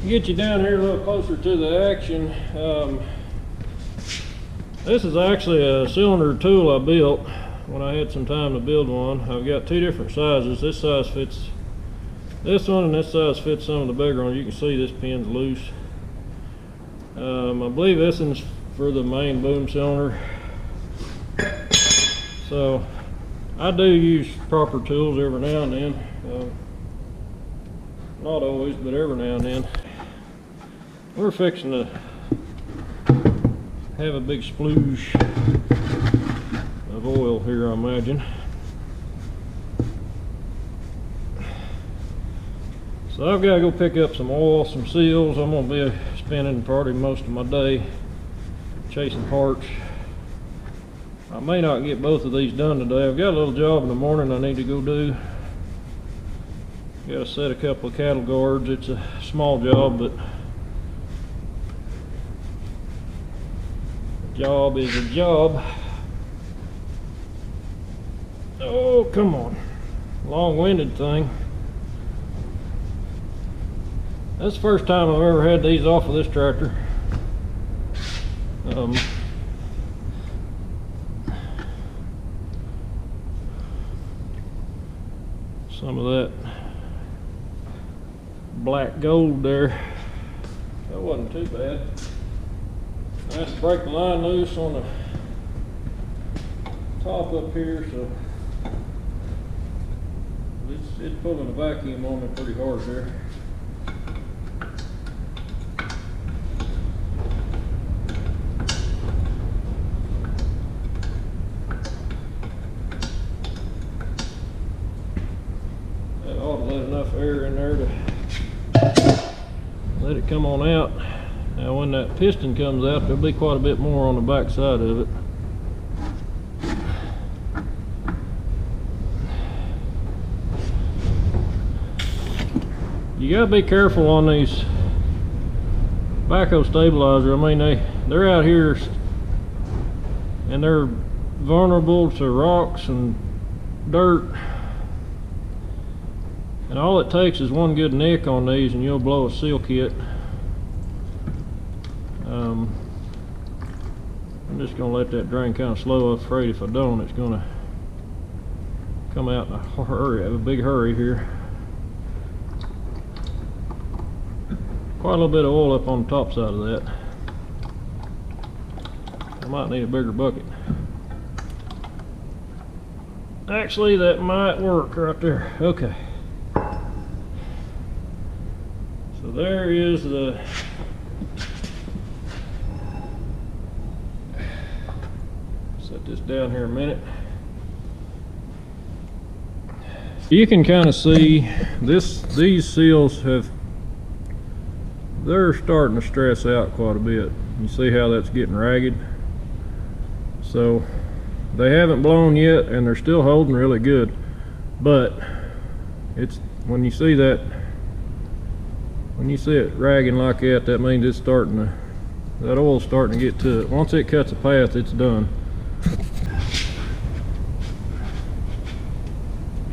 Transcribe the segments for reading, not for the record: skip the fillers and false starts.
Get you down here a little closer to the action. This is actually a cylinder tool I built when I had some time to build one. I've got two different sizes. This size fits this one, and this size fits some of the bigger ones. You can see this pin's loose. I believe this one's for the main boom cylinder. So I do use proper tools every now and then. Not always, but every now and then. We're fixing to have a big splooge of oil here, I imagine. So I've got to go pick up some oil, some seals. I'm going to be spending probably most of my day chasing parts. I may not get both of these done today. I've got a little job in the morning I need to go do. Got to set a couple of cattle guards. It's a small job, but a job is a job. Oh, come on. Long-winded thing. That's the first time I've ever had these off of this tractor. Some of that black gold there, that wasn't too bad. I have to break the line loose on the top up here, so it's pulling a vacuum on me pretty hard there. That ought to let enough air in there to let it come on out. Now when that piston comes out, there'll be quite a bit more on the back side of it. You gotta be careful on these backhoe stabilizer. I mean, they're out here and they're vulnerable to rocks and dirt. And all it takes is one good nick on these and you'll blow a seal kit. I'm just going to let that drain kind of slow. I'm afraid if I don't, it's going to come out in a hurry. I have a big hurry here. Quite a little bit of oil up on the top side of that. I might need a bigger bucket. Actually, that might work right there. Okay. So there is the set this down here a minute. You can kind of see these seals they're starting to stress out quite a bit. You see how that's getting ragged? So they haven't blown yet and they're still holding really good, but it's when you see it ragging like that, that means it's starting to, that oil's starting to get to it. Once it cuts a path, it's done.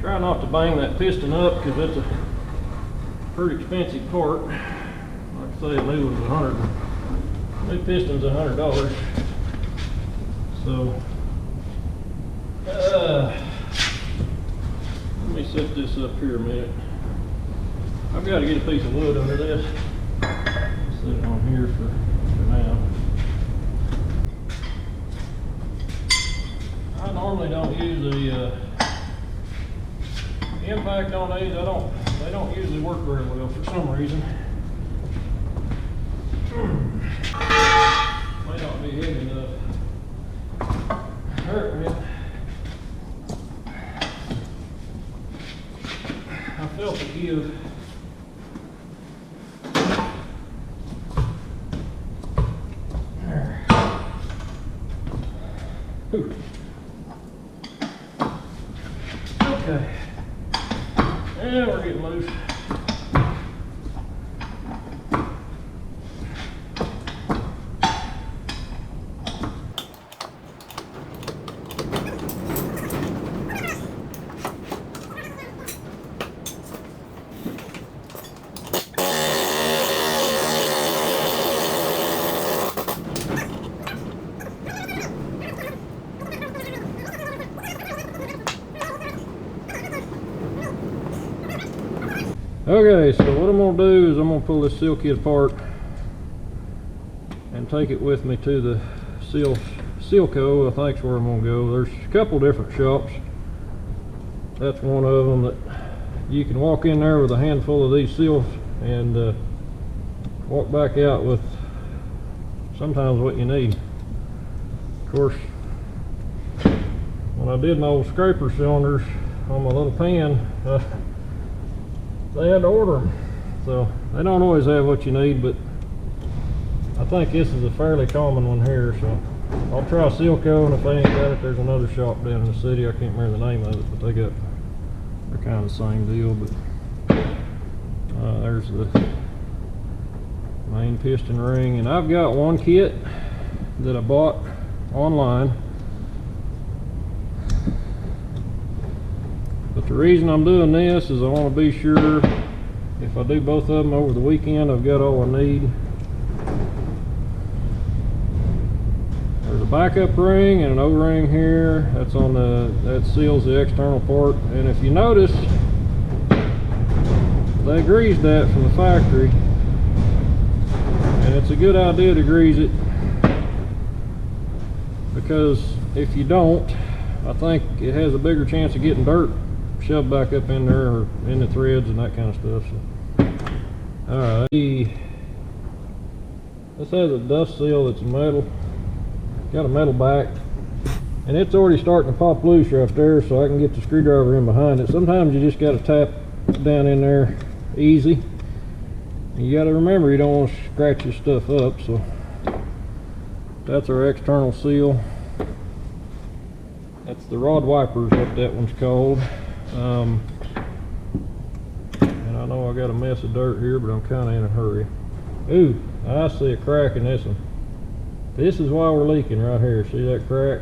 Try not to bang that piston up because it's a pretty expensive part. Like I say, new piston's $100. So let me set this up here a minute. I've got to get a piece of wood under this. Set it on here for now. I normally don't use the impact on these. They don't usually work very well for some reason. May not be heavy enough. Hurt me. I felt it give. There. Okay. And we're getting loose. Okay, so what I'm gonna do is I'm gonna pull this seal kit apart and take it with me to the Sealco. I think's where I'm gonna go. There's a couple different shops. That's one of them that you can walk in there with a handful of these seals and walk back out with sometimes what you need. Of course, when I did my old scraper cylinders on my little pan, they had to order them. So they don't always have what you need, but I think this is a fairly common one here. So I'll try Sealco, and if they ain't got it, there's another shop down in the city. I can't remember the name of it, but they're kind of the same deal. But there's the main piston ring, and I've got one kit that I bought online. But the reason I'm doing this is I want to be sure if I do both of them over the weekend, I've got all I need. There's a backup ring and an O-ring here. That's on that seals the external part. And if you notice, they greased that from the factory, and it's a good idea to grease it, because if you don't, I think it has a bigger chance of getting dirt shoved back up in there or in the threads and that kind of stuff. So, alright, this has a dust seal that's metal, got a metal back, and it's already starting to pop loose right there, so I can get the screwdriver in behind it. Sometimes you just got to tap down in there easy. You got to remember, you don't want to scratch your stuff up. So that's our external seal. That's the rod wiper is what that one's called. And I know I got a mess of dirt here, but I'm kind of in a hurry. Ooh, I see a crack in this one. This is why we're leaking right here. See that crack?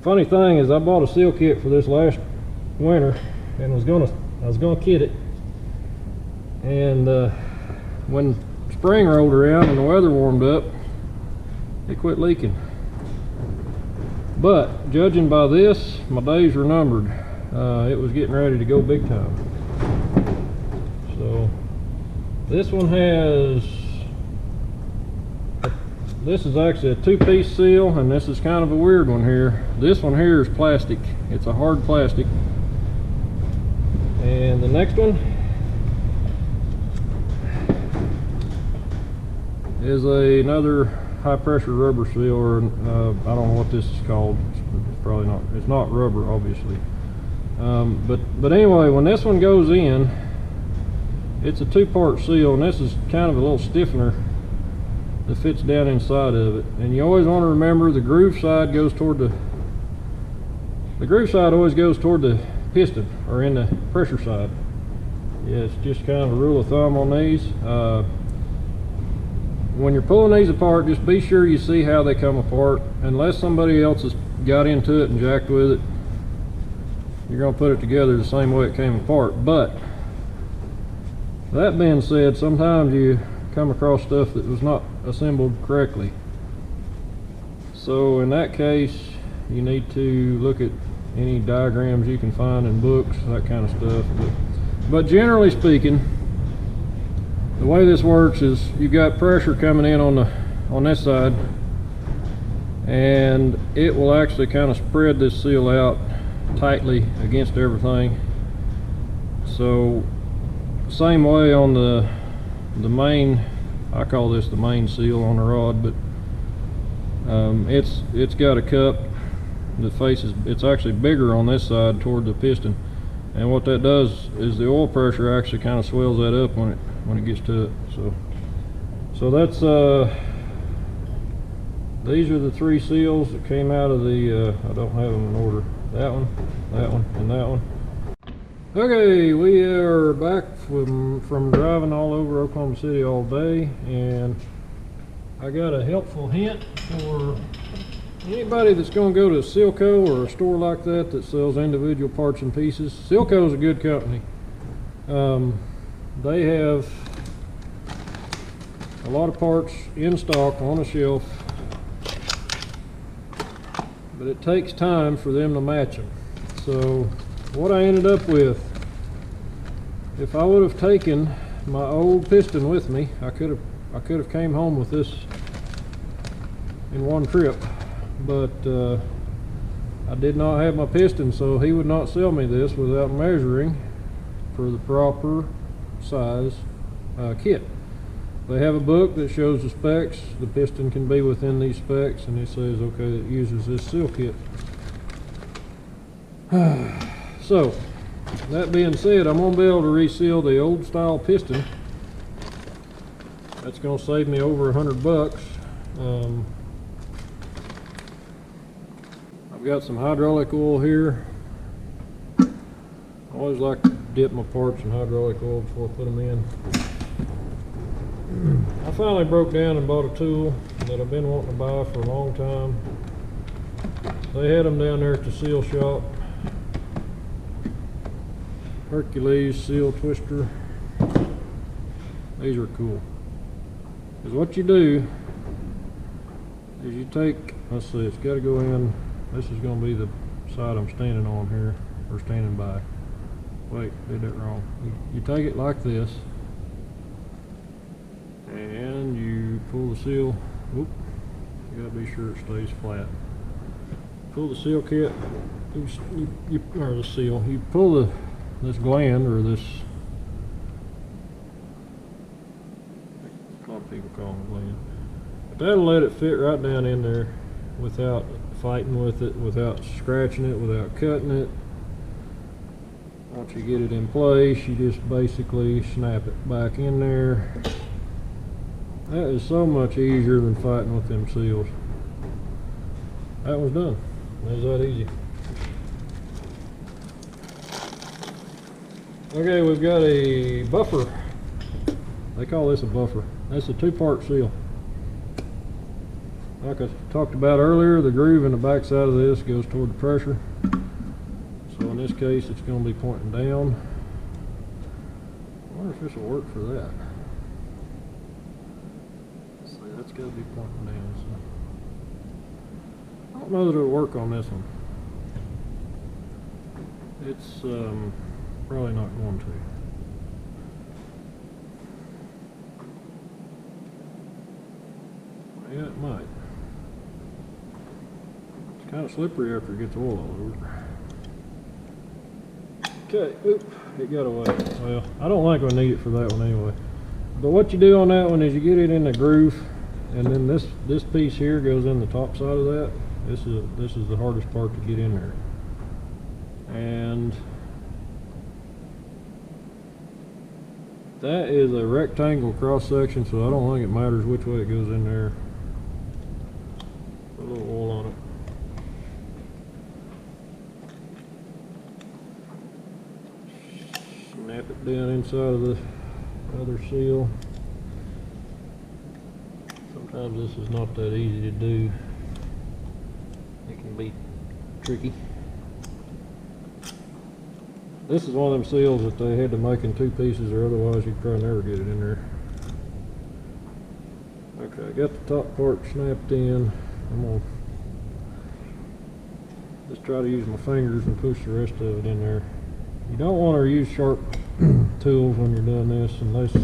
Funny thing is, I bought a seal kit for this last winter and I was gonna kit it, and when spring rolled around and the weather warmed up, it quit leaking. But judging by this, my days were numbered. It was getting ready to go big time. So this one this is actually a two-piece seal, and this is kind of a weird one here. This one here is plastic. It's a hard plastic. And the next one is another high pressure rubber seal, or I don't know what this is called. It's probably not, it's not rubber obviously. But anyway, when this one goes in, it's a two-part seal, and this is kind of a little stiffener that fits down inside of it. And you always want to remember the groove side goes toward the groove side always goes toward the piston, or in the pressure side. Yeah, it's just kind of a rule of thumb on these. When you're pulling these apart, just be sure you see how they come apart. Unless somebody else has got into it and jacked with it, you're going to put it together the same way it came apart. But that being said, sometimes you come across stuff that was not assembled correctly. So in that case, you need to look at any diagrams you can find in books, that kind of stuff. But generally speaking, the way this works is you've got pressure coming in on this side, and it will actually kind of spread this seal out tightly against everything. So same way on the main, I call this the main seal on the rod, but it's got a cup that faces, it's actually bigger on this side toward the piston, and what that does is the oil pressure actually kind of swells that up when it gets to it. So that's these are the three seals that came out of the I don't have them in order, that one, and that one. Okay, we are back from driving all over Oklahoma City all day, and I got a helpful hint for anybody that's going to go to a Sealco or a store like that that sells individual parts and pieces. Sealco is a good company. They have a lot of parts in stock on a shelf, but it takes time for them to match them. So what I ended up with, if I would have taken my old piston with me, I could have came home with this in one trip, but I did not have my piston, so he would not sell me this without measuring for the proper size kit. They have a book that shows the specs. The piston can be within these specs, and it says, okay, it uses this seal kit. So, that being said, I'm going to be able to reseal the old style piston. That's going to save me over $100. I've got some hydraulic oil here. I always like to dip my parts in hydraulic oil before I put them in. I finally broke down and bought a tool that I've been wanting to buy for a long time. They had them down there at the seal shop. Hercules seal twister. These are cool. Because what you do is you take, let's see, it's got to go in. This is going to be the side I'm standing on here, or standing by. Wait, did that wrong. You take it like this, and you pull the seal. Oop, you got to be sure it stays flat. Pull the seal kit, or the seal. You pull this gland, or this, a lot of people call it a gland, but that'll let it fit right down in there without fighting with it, without scratching it, without cutting it. Once you get it in place, you just basically snap it back in there. That is so much easier than fighting with them seals. That was done. It was that easy. Okay, we've got a buffer. They call this a buffer. That's a two-part seal. Like I talked about earlier, the groove in the back side of this goes toward the pressure. So in this case, it's going to be pointing down. I wonder if this will work for that. Let's see, that's got to be pointing down. So I don't know that it'll work on this one. It's probably not going to. Yeah, it might. It's kind of slippery after it gets oil all over. Okay, oop, it got away. Well, I don't think we'll need it for that one anyway. But what you do on that one is you get it in the groove, and then this piece here goes in the top side of that. This is the hardest part to get in there. And that is a rectangle cross section, so I don't think it matters which way it goes in there. Put a little oil on it. Snap it down inside of the other seal. Sometimes this is not that easy to do. It can be tricky. This is one of them seals that they had to make in two pieces, or otherwise you'd probably never get it in there. Okay, I got the top part snapped in. I'm going to just try to use my fingers and push the rest of it in there. You don't want to use sharp tools when you're doing this unless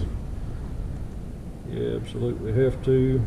you absolutely have to.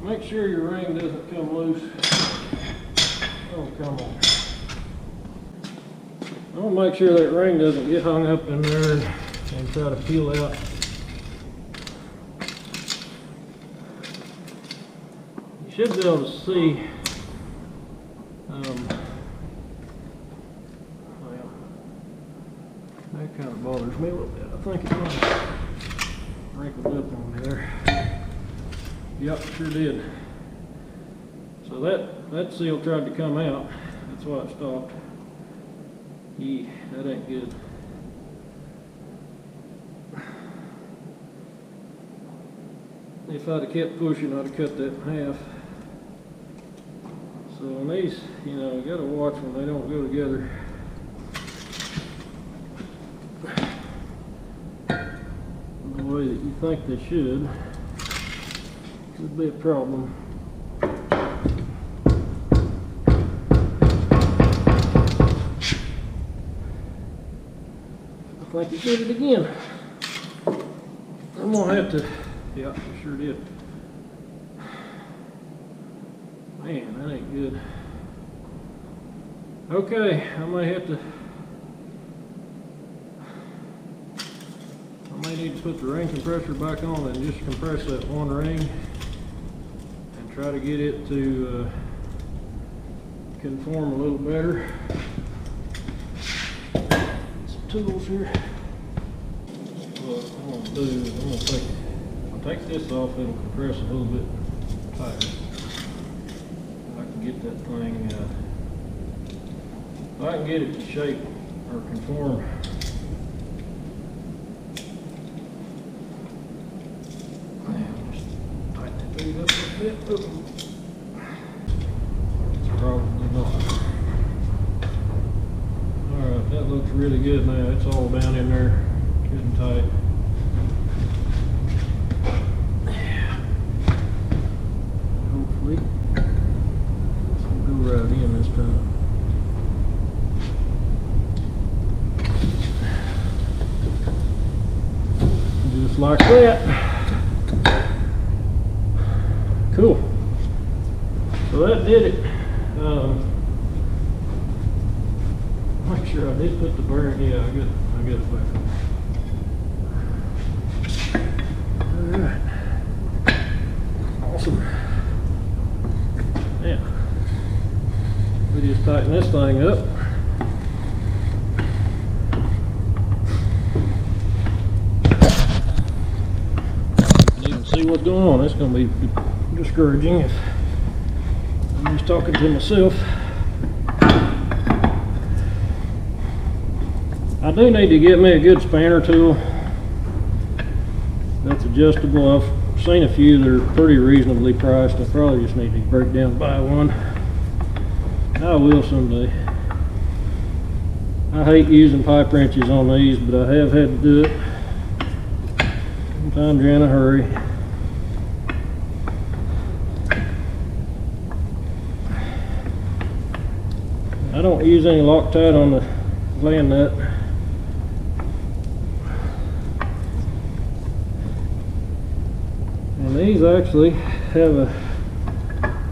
make sure your ring doesn't come loose. Oh, come on. I want to make sure that ring doesn't get hung up in there and try to peel out. You should be able to see. Well, that kind of bothers me a little bit. I think it might wrinkled up on me there. Yep, sure did. So that seal tried to come out. That's why it stopped. Yeah, that ain't good. If I'd have kept pushing, I'd have cut that in half. So on these, you know, you gotta watch when they don't go together. The way that you think they should could be a problem. I think you did it again. I'm gonna have to, yeah, I sure did. Man, that ain't good. Okay, I may need to put the ring compressor back on and just compress that one ring and try to get it to conform a little better. Some tools here. What I'm going to do is I'm going to take this off, it'll compress a little bit tighter. I can get that thing, I can get it to shape or conform. Up a bit. Probably not. Alright, that looks really good now. It's all down in there, good and tight. Hopefully, this will go right in this time. Just like that. Cool. So that did it. Make sure I did put the bearing. Yeah, I got it back. All right. Awesome. Yeah. We just tighten this thing up. You can see what's going on. It's going to be discouraging if I'm just talking to myself. I do need to get me a good spanner tool that's adjustable. I've seen a few that are pretty reasonably priced. I probably just need to break down and buy one. I will someday. I hate using pipe wrenches on these, but I have had to do it. Sometimes you're in a hurry. I don't use any Loctite on the gland nut. And these actually have a,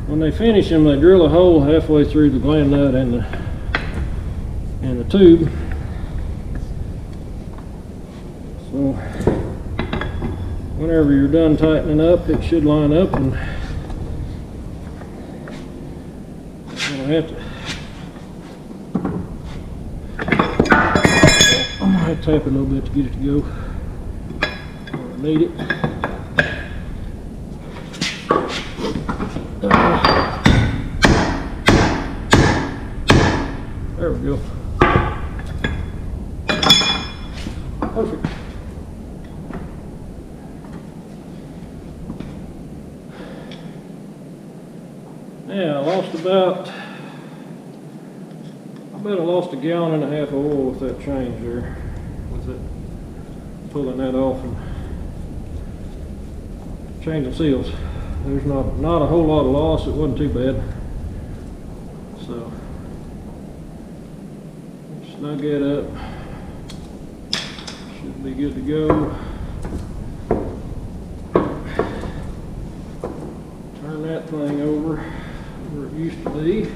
when they finish them, they drill a hole halfway through the gland nut and the tube. So whenever you're done tightening up, it should line up, and I'm gonna have to tap it a little bit to get it to go. I need it. There we go. Perfect. Yeah, I lost a gallon and a half of oil with that change there. With it pulling that off and changing seals. There's not a whole lot of loss. It wasn't too bad. So snug it up. Should be good to go. that thing over where it used to be.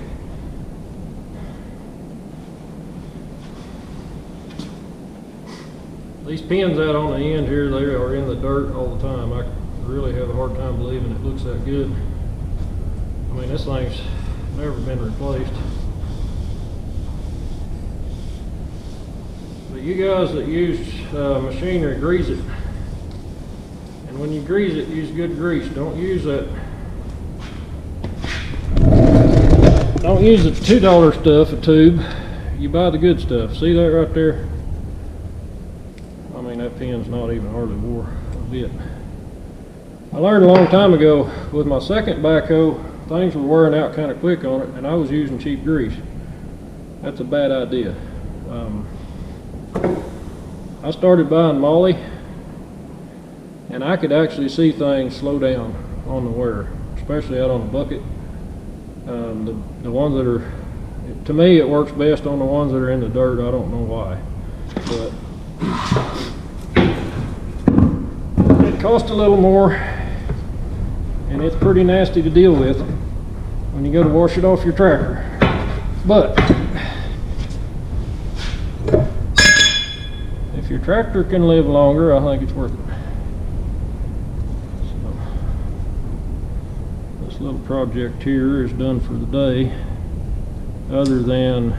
These pins out on the end here, they are in the dirt all the time. I really have a hard time believing it looks that good. I mean, this thing's never been replaced. But you guys that use machinery, grease it. And when you grease it, use good grease. Don't use that. Don't use the $2 stuff, a tube. You buy the good stuff. See that right there? I mean, that pin's not even hardly wore a bit. I learned a long time ago with my second backhoe, things were wearing out kind of quick on it, and I was using cheap grease. That's a bad idea. I started buying Molly, and I could actually see things slow down on the wear, especially out on the bucket. The ones that are, to me, it works best on the ones that are in the dirt. I don't know why, but it costs a little more, and it's pretty nasty to deal with when you go to wash it off your tractor. But if your tractor can live longer, I think it's worth it. So, this little project here is done for the day, other than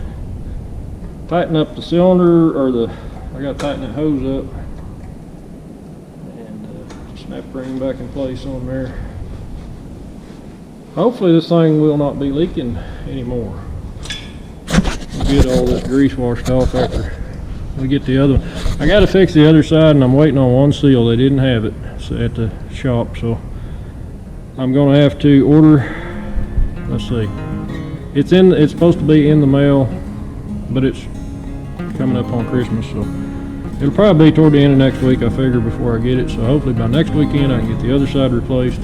tighten up the cylinder, or I got to tighten that hose up and snap ring back in place on there. Hopefully this thing will not be leaking anymore. We'll get all this grease washed off after we get the other one. I got to fix the other side, and I'm waiting on one seal. They didn't have it at the shop, so I'm going to have to order. Let's see. It's supposed to be in the mail, but it's coming up on Christmas, so it'll probably be toward the end of next week, I figure, before I get it. So hopefully by next weekend I can get the other side replaced.